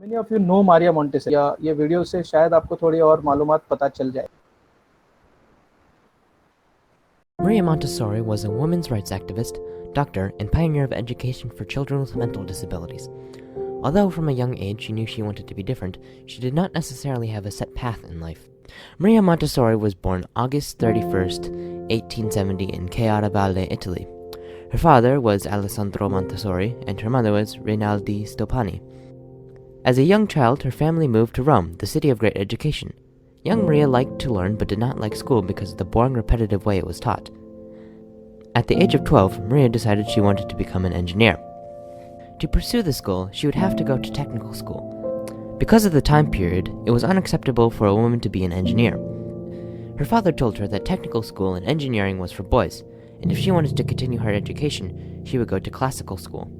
Many of you know Maria Montessori या ये video से शायद आपको थोड़ी और मालूमात पता चल जाए। Maria Montessori was a women's rights activist, doctor, and pioneer of education for children with mental disabilities. Although from a young age she knew she wanted to be different, she did not necessarily have a set path in life. Maria Montessori was born August 31st, 1870 in Chiara Valle, Italy. Her father was Alessandro Montessori, and her mother was Rinaldi Stoppani. As a young child, her family moved to Rome, the city of great education. Young Maria liked to learn but did not like school because of the boring, repetitive way it was taught. At the age of 12, Maria decided she wanted to become an engineer. To pursue this goal, she would have to go to technical school. Because of the time period, it was unacceptable for a woman to be an engineer. Her father told her that technical school and engineering was for boys, and if she wanted to continue her education, she would go to classical school.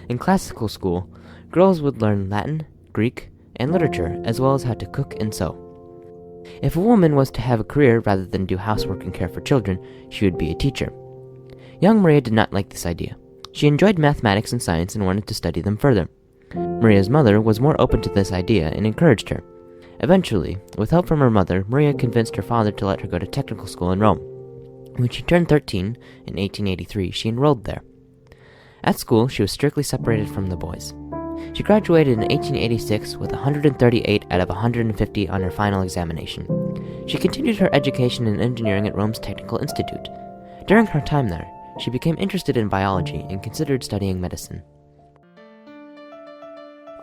In classical school, girls would learn Latin, Greek, and literature, as well as how to cook and sew. If a woman was to have a career rather than do housework and care for children, she would be a teacher. Young Maria did not like this idea. She enjoyed mathematics and science and wanted to study them further. Maria's mother was more open to this idea and encouraged her. Eventually, with help from her mother, Maria convinced her father to let her go to technical school in Rome. When she turned 13, in 1883, she enrolled there. At school, she was strictly separated from the boys. She graduated in 1886 with 138 out of 150 on her final examination. She continued her education in engineering at Rome's Technical Institute. During her time there, she became interested in biology and considered studying medicine.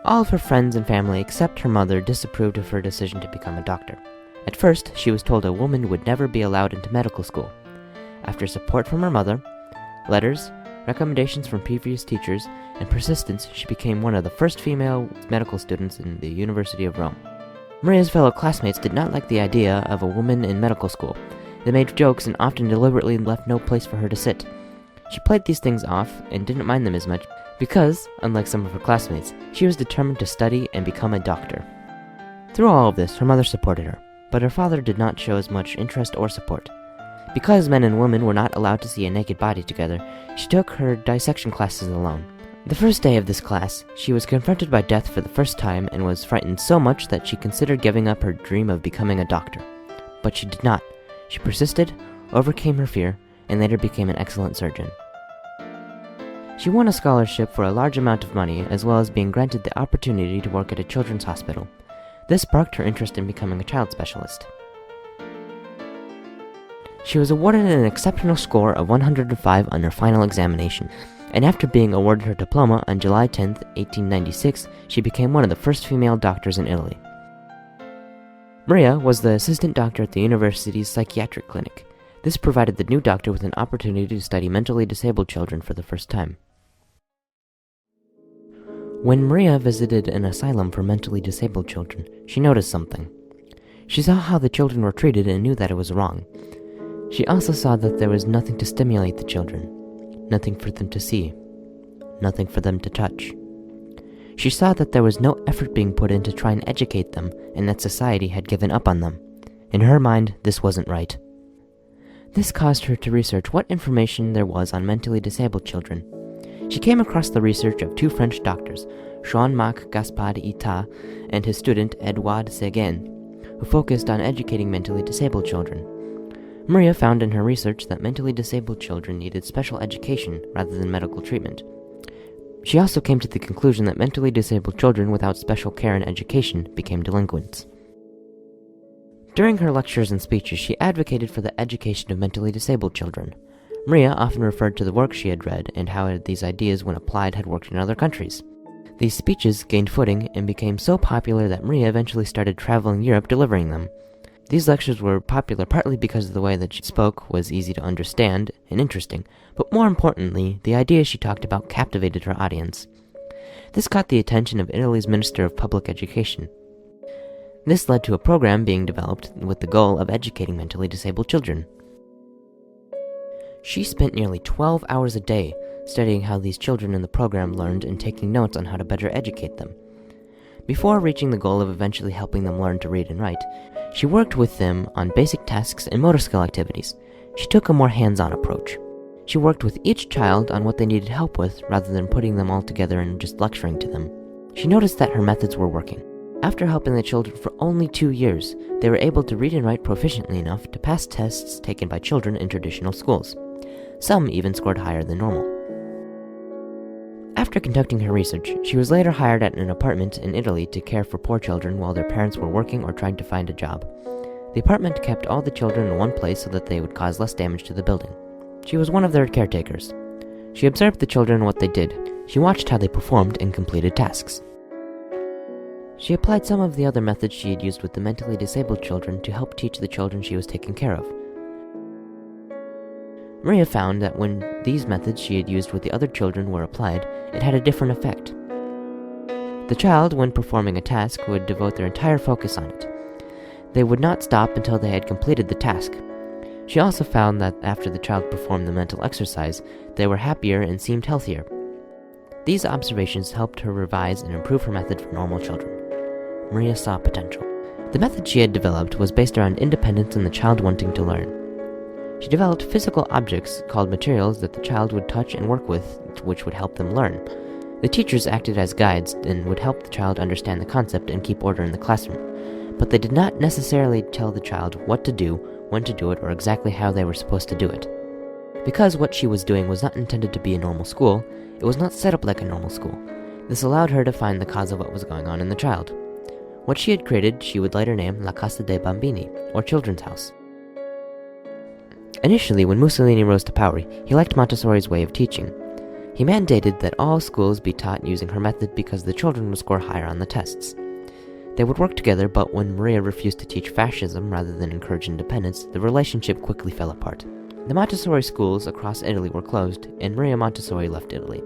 All of her friends and family except her mother disapproved of her decision to become a doctor. At first, she was told a woman would never be allowed into medical school. After support from her mother, letters, recommendations from previous teachers, and persistence, she became one of the first female medical students in the University of Rome. Maria's fellow classmates did not like the idea of a woman in medical school. They made jokes and often deliberately left no place for her to sit. She played these things off and didn't mind them as much because, unlike some of her classmates, she was determined to study and become a doctor. Through all of this, her mother supported her, but her father did not show as much interest or support. Because men and women were not allowed to see a naked body together, she took her dissection classes alone. The first day of this class, she was confronted by death for the first time and was frightened so much that she considered giving up her dream of becoming a doctor. But she did not. She persisted, overcame her fear, and later became an excellent surgeon. She won a scholarship for a large amount of money, as well as being granted the opportunity to work at a children's hospital. This sparked her interest in becoming a child specialist. She was awarded an exceptional score of 105 on her final examination, and after being awarded her diploma on July 10, 1896, she became one of the first female doctors in Italy. Maria was the assistant doctor at the university's psychiatric clinic. This provided the new doctor with an opportunity to study mentally disabled children for the first time. When Maria visited an asylum for mentally disabled children, she noticed something. She saw how the children were treated and knew that it was wrong. She also saw that there was nothing to stimulate the children, nothing for them to see, nothing for them to touch. She saw that there was no effort being put in to try and educate them, and that society had given up on them. In her mind, this wasn't right. This caused her to research what information there was on mentally disabled children. She came across the research of two French doctors, Jean-Marc Gaspard-Ita and his student Edouard Seguin, who focused on educating mentally disabled children. Maria found in her research that mentally disabled children needed special education rather than medical treatment. She also came to the conclusion that mentally disabled children without special care and education became delinquents. During her lectures and speeches, she advocated for the education of mentally disabled children. Maria often referred to the work she had read and how these ideas, when applied, had worked in other countries. These speeches gained footing and became so popular that Maria eventually started traveling Europe delivering them. These lectures were popular partly because of the way that she spoke was easy to understand and interesting, but more importantly, the ideas she talked about captivated her audience. This caught the attention of Italy's Minister of Public Education. This led to a program being developed with the goal of educating mentally disabled children. She spent nearly 12 hours a day studying how these children in the program learned and taking notes on how to better educate them. Before reaching the goal of eventually helping them learn to read and write, she worked with them on basic tasks and motor skill activities. She took a more hands-on approach. She worked with each child on what they needed help with rather than putting them all together and just lecturing to them. She noticed that her methods were working. After helping the children for only 2 years, they were able to read and write proficiently enough to pass tests taken by children in traditional schools. Some even scored higher than normal. After conducting her research, she was later hired at an apartment in Italy to care for poor children while their parents were working or trying to find a job. The apartment kept all the children in one place so that they would cause less damage to the building. She was one of their caretakers. She observed the children and what they did. She watched how they performed and completed tasks. She applied some of the other methods she had used with the mentally disabled children to help teach the children she was taking care of. Maria found that when these methods she had used with the other children were applied, it had a different effect. The child, when performing a task, would devote their entire focus on it. They would not stop until they had completed the task. She also found that after the child performed the mental exercise, they were happier and seemed healthier. These observations helped her revise and improve her method for normal children. Maria saw potential. The method she had developed was based around independence and the child wanting to learn. She developed physical objects called materials that the child would touch and work with, which would help them learn. The teachers acted as guides and would help the child understand the concept and keep order in the classroom, but they did not necessarily tell the child what to do, when to do it, or exactly how they were supposed to do it. Because what she was doing was not intended to be a normal school, it was not set up like a normal school. This allowed her to find the cause of what was going on in the child. What she had created, she would later name La Casa dei Bambini, or Children's House. Initially, when Mussolini rose to power, he liked Montessori's way of teaching. He mandated that all schools be taught using her method because the children would score higher on the tests. They would work together, but when Maria refused to teach fascism rather than encourage independence, the relationship quickly fell apart. The Montessori schools across Italy were closed, and Maria Montessori left Italy.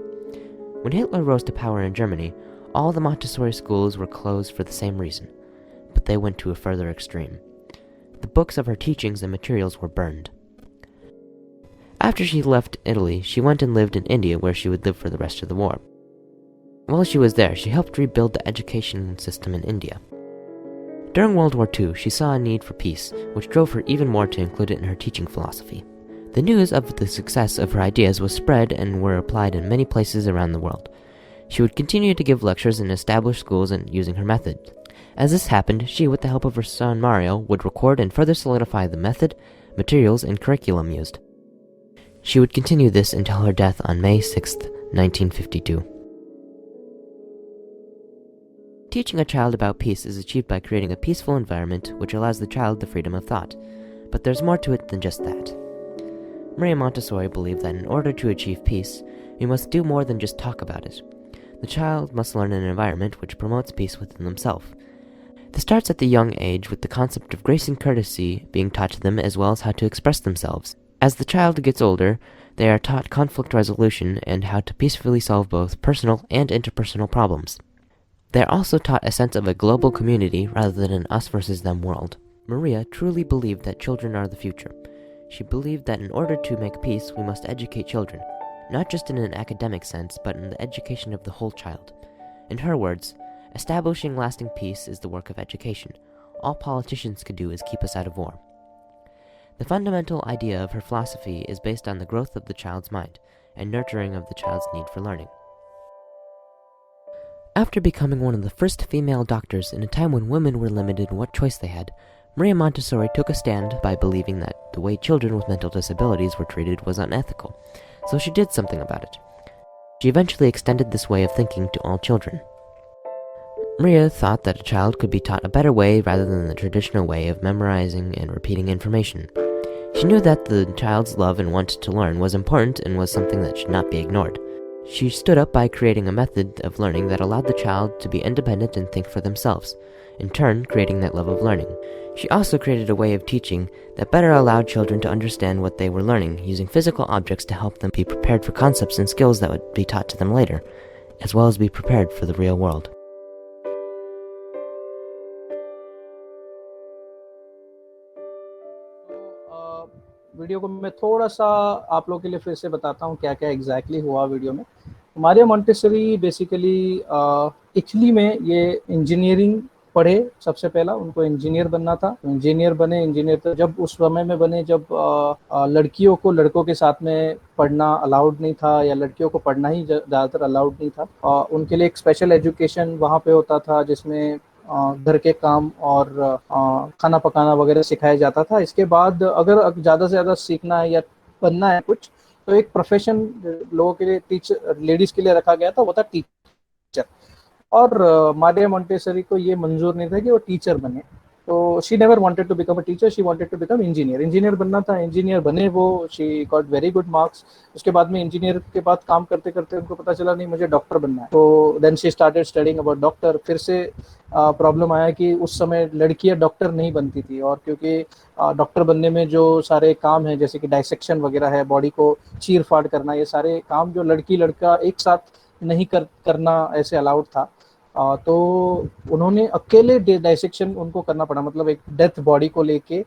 When Hitler rose to power in Germany, all the Montessori schools were closed for the same reason, but they went to a further extreme. The books of her teachings and materials were burned. After she left Italy, she went and lived in India, where she would live for the rest of the war. While she was there, she helped rebuild the education system in India. During World War II, she saw a need for peace, which drove her even more to include it in her teaching philosophy. The news of the success of her ideas was spread and were applied in many places around the world. She would continue to give lectures in established schools and using her method. As this happened, she, with the help of her son Mario, would record and further solidify the method, materials, and curriculum used. She would continue this until her death on May 6, 1952. Teaching a child about peace is achieved by creating a peaceful environment which allows the child the freedom of thought. But there's more to it than just that. Maria Montessori believed that in order to achieve peace, we must do more than just talk about it. The child must learn an environment which promotes peace within themselves. This starts at the young age with the concept of grace and courtesy being taught to them, as well as how to express themselves. As the child gets older, they are taught conflict resolution and how to peacefully solve both personal and interpersonal problems. They are also taught a sense of a global community rather than an us versus them world. Maria truly believed that children are the future. She believed that in order to make peace, we must educate children, not just in an academic sense, but in the education of the whole child. In her words, establishing lasting peace is the work of education. All politicians could do is keep us out of war. The fundamental idea of her philosophy is based on the growth of the child's mind and nurturing of the child's need for learning. After becoming one of the first female doctors in a time when women were limited in what choice they had, Maria Montessori took a stand by believing that the way children with mental disabilities were treated was unethical, so she did something about it. She eventually extended this way of thinking to all children. Maria thought that a child could be taught a better way rather than the traditional way of memorizing and repeating information. She knew that the child's love and want to learn was important and was something that should not be ignored. She stood up by creating a method of learning that allowed the child to be independent and think for themselves, in turn creating that love of learning. She also created a way of teaching that better allowed children to understand what they were learning, using physical objects to help them be prepared for concepts and skills that would be taught to them later, as well as be prepared for the real world. Video को मैं थोड़ा सा आप लोगों के लिए फिर से बताता हूँ क्या क्या एग्जैक्टली हुआ वीडियो में। मारिया मोंटेसरी बेसिकली इटली में ये इंजीनियरिंग पढ़े, सबसे पहला उनको इंजीनियर बनना था, इंजीनियर बने। इंजीनियर तो जब उस समय में बने जब लड़कियों को लड़कों के साथ में पढ़ना अलाउड नहीं था, या लड़कियों को पढ़ना ही ज़्यादातर अलाउड नहीं था। उनके लिए एक स्पेशल एजुकेशन वहाँ पे होता था, जिसमें घर के काम और खाना पकाना वगैरह सिखाया जाता था। इसके बाद अगर ज़्यादा से ज़्यादा सीखना है या बनना है कुछ, तो एक प्रोफेशन लोगों के लिए, टीचर लेडीज के लिए रखा गया था, वो था टीचर। और मारिया मोंटेसरी को ये मंजूर नहीं था कि वो टीचर बने, तो she never wanted to become a teacher, she wanted to become engineer. Engineer बनना था, इंजीनियर बने वो, she got very good marks. उसके बाद में इंजीनियर के बाद काम करते करते उनको पता चला नहीं मुझे डॉक्टर बनना है, तो then she started studying about doctor. फिर से प्रॉब्लम आया कि उस समय लड़कियां डॉक्टर नहीं बनती थी, और क्योंकि डॉक्टर बनने में जो सारे काम है, जैसे कि डाइसेक्शन वगैरह है, बॉडी को चीर फाड़ करना, ये सारे काम जो लड़की लड़का एक साथ नहीं करना ऐसे अलाउड था। तो उन्होंने अकेले डाइसेक्शन उनको करना पड़ा, मतलब एक डेथ बॉडी को लेके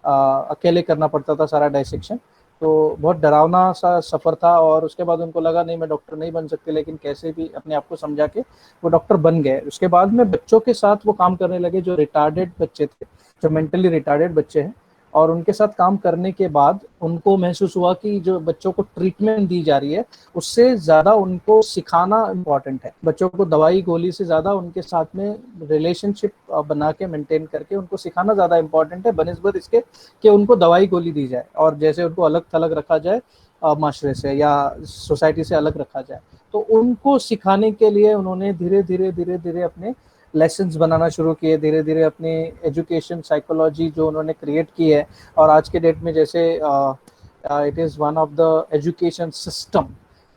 अकेले करना पड़ता था सारा डाइसेक्शन। तो बहुत डरावना सा सफर था, और उसके बाद उनको लगा नहीं मैं डॉक्टर नहीं बन सकते, लेकिन कैसे भी अपने आप को समझा के वो डॉक्टर बन गए। उसके बाद में बच्चों के साथ वो काम करने लगे, जो रिटार्डेड बच्चे थे, जो मेंटली रिटार्डेड बच्चे हैं। और उनके साथ काम करने के बाद उनको महसूस हुआ कि जो बच्चों को ट्रीटमेंट दी जा रही है, उससे ज्यादा उनको सिखाना इम्पोर्टेंट है। बच्चों को दवाई गोली से ज्यादा उनके साथ में रिलेशनशिप बना के मेंटेन करके उनको सिखाना ज्यादा इम्पोर्टेंट है, बनिस्बत इसके कि उनको दवाई गोली दी जाए, और जैसे उनको अलग थलग रखा जाए माशरे से या सोसाइटी से अलग रखा जाए। तो उनको सिखाने के लिए उन्होंने धीरे धीरे अपने लेसन्स बनाना शुरू किए, धीरे धीरे अपनी एजुकेशन साइकोलॉजी जो उन्होंने क्रिएट की है। और आज के डेट में जैसे it is one of the education system,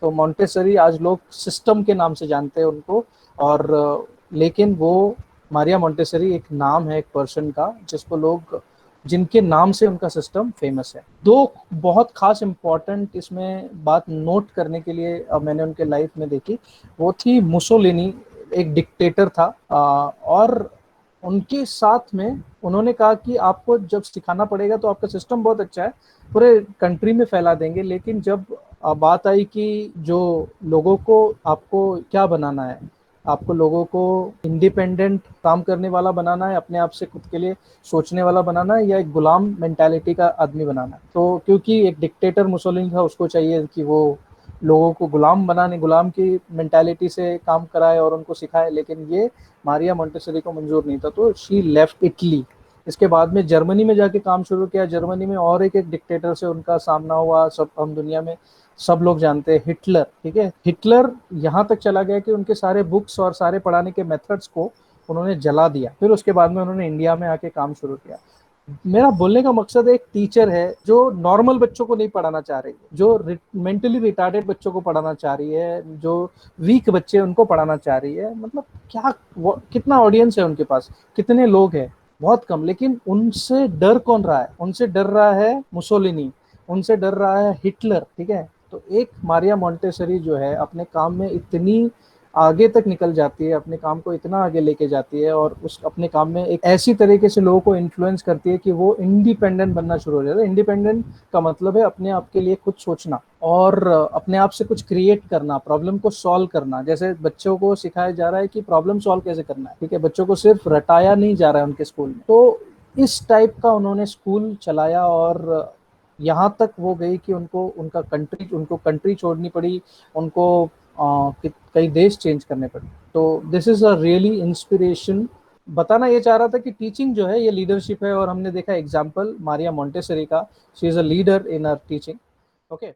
तो मॉन्टेसरी आज लोग सिस्टम के नाम से जानते हैं उनको। और लेकिन वो मारिया मॉन्टेसरी एक नाम है, एक पर्सन का, जिसको लोग, जिनके नाम से उनका सिस्टम फेमस है। दो बहुत खास इंपॉर्टेंट इसमें बात नोट करने के लिए मैंने उनके लाइफ में देखी, वो थी मुसोलिनी। एक डिक्टेटर था, और उनके साथ में उन्होंने कहा कि आपको जब सिखाना पड़ेगा तो आपका सिस्टम बहुत अच्छा है, पूरे कंट्री में फैला देंगे, लेकिन जब बात आई कि जो लोगों को आपको क्या बनाना है, आपको लोगों को इंडिपेंडेंट काम करने वाला बनाना है, अपने आप से खुद के लिए सोचने वाला बनाना है, या एक गुलाम मेंटालिटी का आदमी बनाना है। तो क्योंकि एक डिक्टेटर मुसोलिनी था, उसको चाहिए कि वो लोगों को गुलाम बनाने, गुलाम की मेंटालिटी से काम कराए और उनको सिखाए, लेकिन ये मारिया मोंटेसरी को मंजूर नहीं था, तो शी लेफ्ट इटली। इसके बाद में जर्मनी में जाके काम शुरू किया। जर्मनी में और एक डिक्टेटर से उनका सामना हुआ, सब हम दुनिया में सब लोग जानते हैं, हिटलर। ठीक है, हिटलर यहाँ तक चला गया कि उनके सारे बुक्स और सारे पढ़ाने के मेथड्स को उन्होंने जला दिया। फिर उसके बाद में उन्होंने इंडिया में आके काम शुरू किया। मेरा बोलने का मकसद एक टीचर है जो नॉर्मल बच्चों को नहीं पढ़ाना चाह रही है, जो मेंटली रिटार्डेड बच्चों को पढ़ाना चाह रही है, जो वीक बच्चे उनको पढ़ाना चाह रही है। मतलब क्या, कितना ऑडियंस है उनके पास, कितने लोग हैं, बहुत कम। लेकिन उनसे डर कौन रहा है? उनसे डर रहा है मुसोलिनी, उनसे डर रहा है हिटलर। ठीक है, तो एक मारिया मोंटेसरी जो है अपने काम में इतनी आगे तक निकल जाती है, अपने काम को इतना आगे लेके जाती है, और उस अपने काम में एक ऐसी तरीके से लोगों को इन्फ्लुएंस करती है कि वो इंडिपेंडेंट बनना शुरू हो जाता है। इंडिपेंडेंट का मतलब है अपने आप के लिए कुछ सोचना, और अपने आप से कुछ क्रिएट करना, प्रॉब्लम को सॉल्व करना। जैसे बच्चों को सिखाया जा रहा है कि प्रॉब्लम सॉल्व कैसे करना है। ठीक है, बच्चों को सिर्फ रटाया नहीं जा रहा है उनके स्कूल में। तो इस टाइप का उन्होंने स्कूल चलाया, और यहाँ तक वो गई कि उनको कंट्री छोड़नी पड़ी, उनको कई देश चेंज करने पड़े। तो this is a really inspiration. बताना ये चाह रहा था कि टीचिंग जो है ये लीडरशिप है, और हमने देखा एग्जाम्पल मारिया मोंटेसरी का, she is a leader in our teaching. Okay.